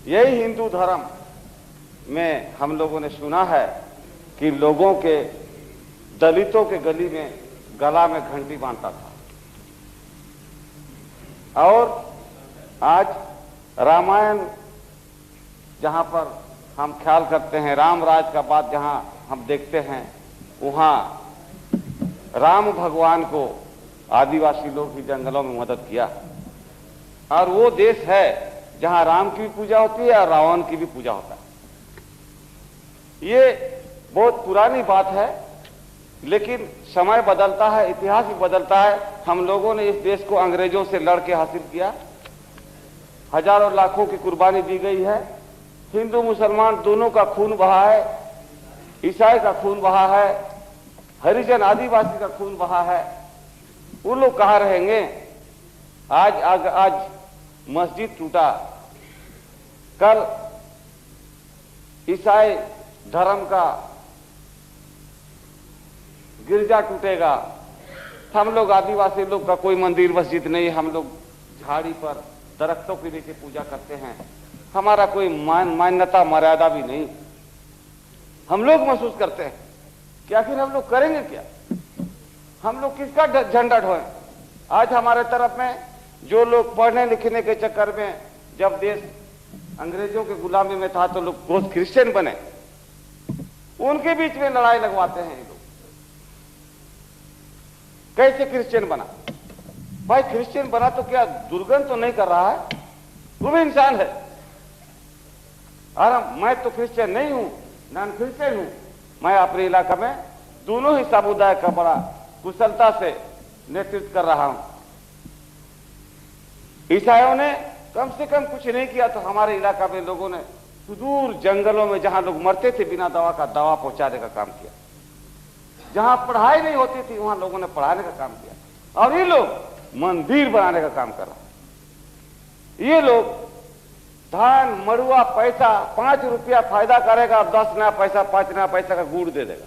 यही हिंदू धर्म में हम लोगों ने सुना है कि लोगों के, दलितों के गली में गला में घंटी बांधता था। और आज रामायण जहां पर हम ख्याल करते हैं, राम राज का बात जहां हम देखते हैं, वहां राम भगवान को आदिवासी लोग ही जंगलों में मदद किया। और वो देश है जहां राम की भी पूजा होती है और रावण की भी पूजा होता है। ये बहुत पुरानी बात है, लेकिन समय बदलता है, इतिहास भी बदलता है। हम लोगों ने इस देश को अंग्रेजों से लड़ के हासिल किया, हजारों लाखों की कुर्बानी दी गई है। हिंदू मुसलमान दोनों का खून बहा है, ईसाई का खून बहा है, हरिजन आदिवासी का खून बहा है। वो लोग कहां रहेंगे? आज मस्जिद टूटा, कल ईसाई धर्म का गिरजा टूटेगा। हम लोग आदिवासी लोग का कोई मंदिर मस्जिद नहीं, हम लोग झाड़ी पर दरख्तों के नीचे पूजा करते हैं। हमारा कोई मान्यता मर्यादा भी नहीं। हम लोग महसूस करते हैं कि आखिर हम लोग करेंगे क्या, हम लोग किसका झंडा ढोएं? आज हमारे तरफ में जो लोग पढ़ने लिखने के चक्कर में, जब देश अंग्रेजों के गुलामी में था तो लोग बहुत क्रिश्चियन बने, उनके बीच में लड़ाई लगवाते हैं ये लोग। कैसे क्रिश्चियन बना? भाई क्रिश्चियन बना तो क्या दुर्गंध तो नहीं कर रहा है? वो भी इंसान है। और मैं तो क्रिश्चियन नहीं हूं, नॉन क्रिश्चियन हूं। मैं अपने इलाका में दोनों ही समुदाय का बड़ा कुशलता से नेतृत्व कर रहा हूं। ईसाइयों ने कम से कम कुछ नहीं किया तो हमारे इलाका में लोगों ने सुदूर जंगलों में जहां लोग मरते थे बिना दवा का, दवा पहुंचाने का काम किया। जहां पढ़ाई नहीं होती थी वहां लोगों ने पढ़ाने का काम किया। और ये लोग मंदिर बनाने का काम कर रहा। ये लोग धान मड़ुआ पैसा 5 रुपया फायदा करेगा और 10 नया पैसा 5 नया पैसा का गुड़ दे देगा।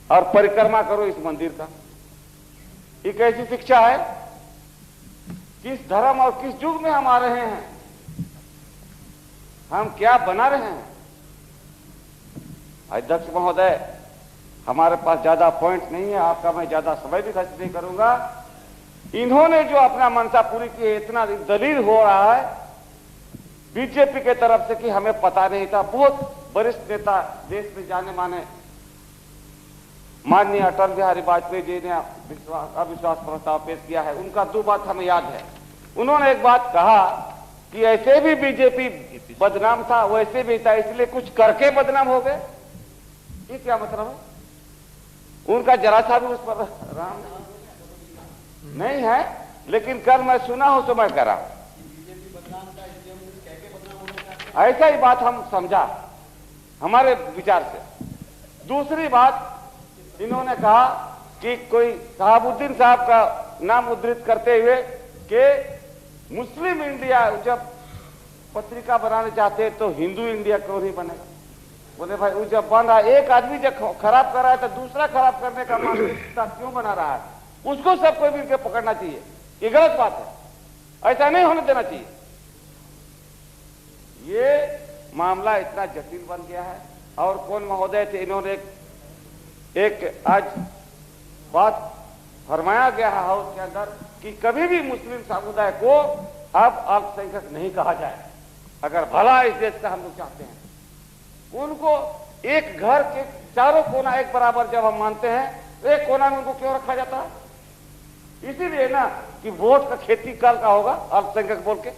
और परिक्रमा करो इस मंदिर का। ये कैसी शिक्षा है? किस धर्म और किस युग में हम आ रहे हैं? हम क्या बना रहे हैं? अध्यक्ष महोदय, हमारे पास ज्यादा पॉइंट नहीं है, आपका मैं ज्यादा समय भी खर्च नहीं करूंगा। इन्होंने जो अपना मनसा पूरी की है, इतना दलील हो रहा है बीजेपी के तरफ से कि हमें पता नहीं था। बहुत वरिष्ठ नेता, देश में जाने माने माननीय अटल बिहारी वाजपेयी जी ने अविश्वास प्रस्ताव पेश किया है। उनका 2 बात हमें याद है। उन्होंने एक बात कहा कि ऐसे भी बीजेपी बदनाम था, वैसे भी था, इसलिए कुछ करके बदनाम हो गए। ये क्या मतलब है? उनका जरा सा भी उस पर राम नहीं है, लेकिन कल मैं सुना हूं तो मैं करा, ऐसा ही बात हम समझा हमारे विचार से। दूसरी बात, इन्होंने कहा कि कोई शहाबुद्दीन साहब का नाम उद्धृत करते हुए कि मुस्लिम इंडिया जब पत्रिका बनाने चाहते हैं तो हिंदू इंडिया क्यों नहीं बनेगा? बोले भाई वो जब बन रहा है, एक आदमी जब खराब कर रहा है तो दूसरा खराब करने का मानसिकता क्यों बना रहा है? उसको सबको मिलकर पकड़ना चाहिए। ये गलत बात है, ऐसा नहीं होने देना चाहिए। ये मामला इतना जटिल बन गया है। और कौन महोदय थे, इन्होंने एक आज बात फरमाया गया है हाउस के अंदर कि कभी भी मुस्लिम समुदाय को अब अल्पसंख्यक नहीं कहा जाए। अगर भला इस देश का हम लोग चाहते हैं, उनको एक घर के चारों कोना एक बराबर जब हम मानते हैं, एक कोना में उनको क्यों रखा जाता है? इसीलिए ना कि वोट का खेती कल का होगा अल्पसंख्यक बोल के,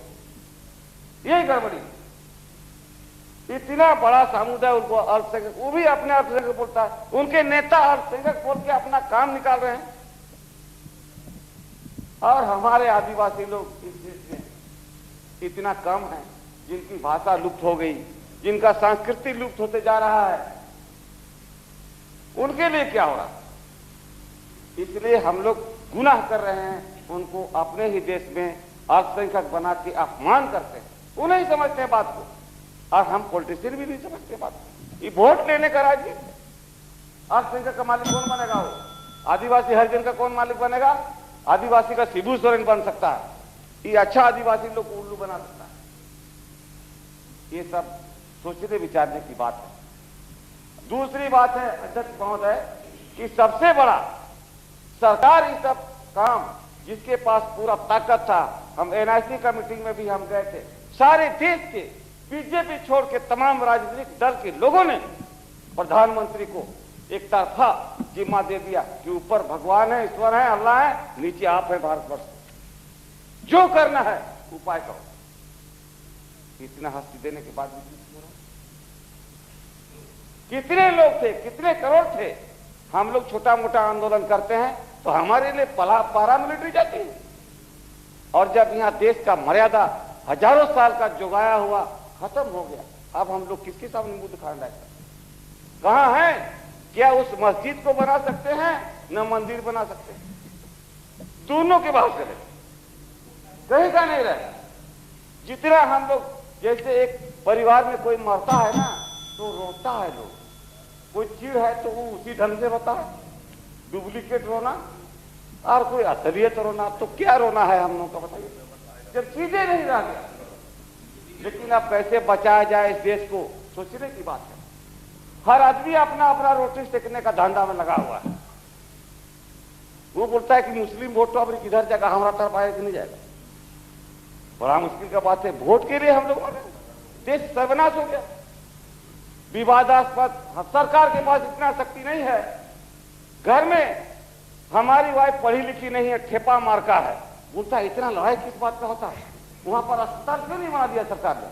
यही गड़बड़ी। इतना बड़ा समुदाय उनको अल्पसंख्यक, वो भी अपने अल्पसंख्यक बोलता है, उनके नेता अल्पसंख्यक बोल के अपना काम निकाल रहे हैं। और हमारे आदिवासी लोग इस देश में इतना कम है जिनकी भाषा लुप्त हो गई, जिनका संस्कृति लुप्त होते जा रहा है, उनके लिए क्या हो रहा? इसलिए हम लोग गुनाह कर रहे हैं, उनको अपने ही देश में अल्पसंख्यक बना के अपमान करते हैं। वो नहीं समझते बात को, और हम पॉलिटिशियन भी नहीं समझते बात को। ये वोट लेने का राजनीति। अल्पसंख्यक का मालिक कौन बनेगा? वो आदिवासी हरिजन का कौन मालिक बनेगा? आदिवासी का शिबू सोरेन बन सकता है। ये अच्छा आदिवासी लोग को उल्लू बना सकता है। ये सब सोचने विचारने की बात है। दूसरी बात है अध्यक्ष महोदय कि सबसे बड़ा सरकार ये सब काम जिसके पास पूरा ताकत था, हम एनआईसी का मीटिंग में भी हम गए थे, सारे देश के बीजेपी छोड़ के तमाम राजनीतिक दल के लोगों ने प्रधानमंत्री को एक तरफा जिम्मा दे दिया कि ऊपर भगवान है, ईश्वर है, अल्लाह है, नीचे आप है भारतवर्ष, जो करना है उपाय करो। इतना हस्ती देने के बाद भी कुछ हो रहा? कितने लोग थे, कितने करोड़ थे। हम लोग छोटा मोटा आंदोलन करते हैं तो हमारे लिए पारामिलिट्री जाती है, और जब यहां देश का मर्यादा हजारों साल का जुगाया हुआ खत्म हो गया, अब हम लोग किसके सामने मुंह दिखाने लायक कहां है? क्या उस मस्जिद को बना सकते हैं, न मंदिर बना सकते हैं? दोनों के बात करें, कहीं का नहीं रहे। जितना हम लोग, जैसे एक परिवार में कोई मरता है ना तो रोता है लोग, कोई चीड़ है तो वो उसी ढंग से रोता है, डुप्लीकेट रोना, और कोई असलियत रोना। तो क्या रोना है हम लोग का बताइए, जब चीजें नहीं रह गया। लेकिन अब कैसे बचाया जाए इस देश को, सोचने की बात है। हर आदमी अपना अपना रोटी सेकने का धंधा में लगा हुआ है। वो बोलता है कि मुस्लिम वोट तो अब किधर जाएगा, हमारा तरफ आएगा कि नहीं जाएगा। बड़ा मुश्किल का बात है, वोट के लिए हम लोग देश सर्वनाश हो गया, विवादास्पद। सरकार के पास इतना शक्ति नहीं है। घर में हमारी वाइफ पढ़ी लिखी नहीं है, ठेपा मारका है, बोलता है इतना लड़ाई किस बात का होता है? वहां पर अस्पताल क्यों नहीं बना दिया सरकार ने,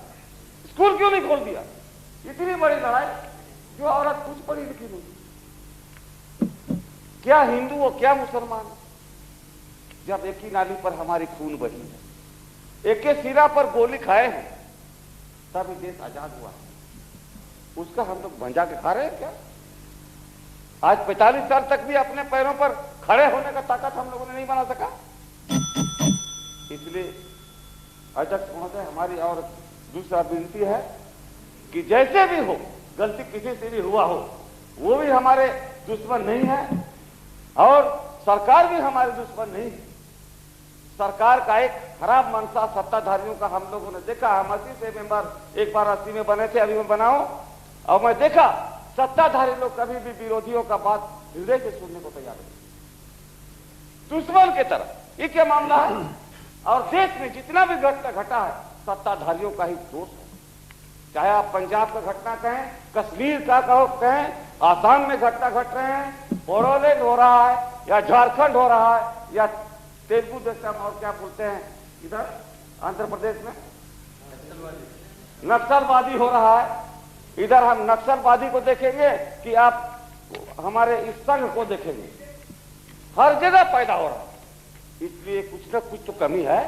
स्कूल क्यों नहीं खोल दिया? इतनी बड़ी लड़ाई, जो औरत कुछ पढ़ी लिखी नहीं, क्या हिंदू हो क्या मुसलमान। जब एक ही नाली पर हमारी खून बही है, एक के सिरा पर गोली खाए हैं, तब ये देश आजाद हुआ है। उसका हम लोग भंजा के खा रहे हैं क्या? आज 45 साल तक भी अपने पैरों पर खड़े होने का ताकत हम लोगों ने नहीं बना सका। इसलिए अध्यक्ष महोदय, हमारी और दूसरा विनती है कि जैसे भी हो, गलती किसी से भी हुआ हो, वो भी हमारे दुश्मन नहीं है और सरकार भी हमारे दुश्मन नहीं है। सरकार का एक खराब मनसा सत्ताधारियों का हम लोगों ने देखा। हम 80 से मेंबर, एक बार 80 में बने थे, अभी मैं बनाऊं, और मैं देखा सत्ताधारी लोग कभी भी विरोधियों का बात हृदय से सुनने को तैयार नहीं, दुश्मन की तरह। ये क्या मामला है? और देश में जितना भी घटना घटा है, सत्ताधारियों का ही दोष है। चाहे आप पंजाब का घटना कहें, कश्मीर का कहें, आसाम में घटना घट रहे हैं, बोडोलैंड हो रहा है, या झारखंड हो रहा है, या तेलुगु देशम और क्या बोलते हैं इधर आंध्र प्रदेश में नक्सलवादी हो रहा है। इधर हम नक्सलवादी को देखेंगे कि आप हमारे इस संघ को देखेंगे, हर जगह पैदा हो रहा है। इसलिए कुछ न कुछ तो कमी है,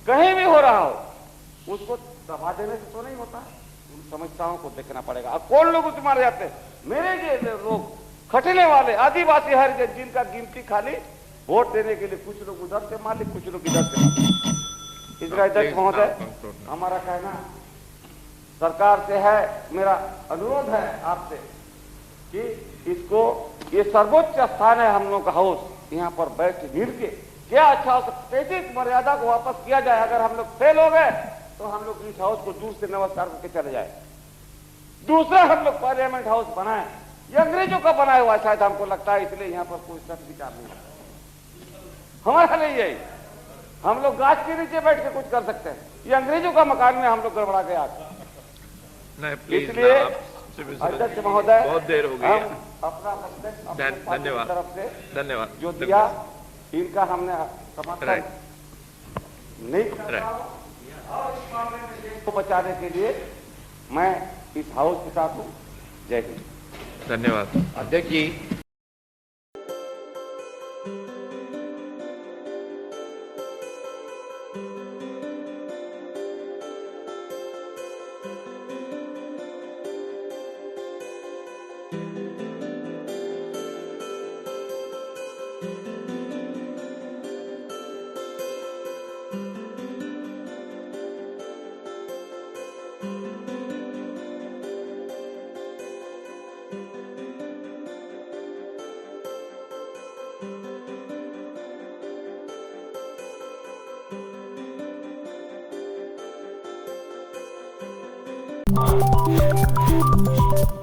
कहीं भी हो रहा हो उसको दबा देने से तो नहीं होता। उन समस्याओं को देखना पड़ेगा। अब कौन लोग उसमें मारे जाते हैं? मेरे जैसे लोग, खटने वाले आदिवासी हरिजन, जिनका गिनती खाली वोट देने के लिए कुछ लोग उधर से मालिक, कुछ लोग इधर से मालिक। इसलिए अध्यक्ष महोदय, हमारा कहना सरकार से है, मेरा अनुरोध है आपसे कि इसको, ये सर्वोच्च स्थान है हम लोग का हाउस, यहाँ पर बैठ मिल के क्या अच्छा हो सकता है, कैसे इस मर्यादा को वापस किया जाए। अगर हम लोग फेल हो गए तो हम लोग इस हाउस को दूर से नमस्कार करके चले जाए। दूसरा हम लोग पार्लियामेंट हाउस बनाए, ये अंग्रेजों का बनाया हुआ शायद हमको लगता है, इसलिए यहाँ पर कोई सख्त विचार नहीं है हमारा नहीं है। हम लोग गाछ के नीचे बैठ के कुछ कर सकते हैं, ये अंग्रेजों का मकान में हम लोग गड़बड़ा गया। इसलिए अध्यक्ष महोदय, बहुत देर हो गई, अपना धन्यवाद, तरफ से धन्यवाद जो दिया, इनका हमने समर्थन नहीं किया। और इस मामले में देश को बचाने के लिए मैं इस हाउस के साथ हूँ। जय हिंद। धन्यवाद अध्यक्ष जी।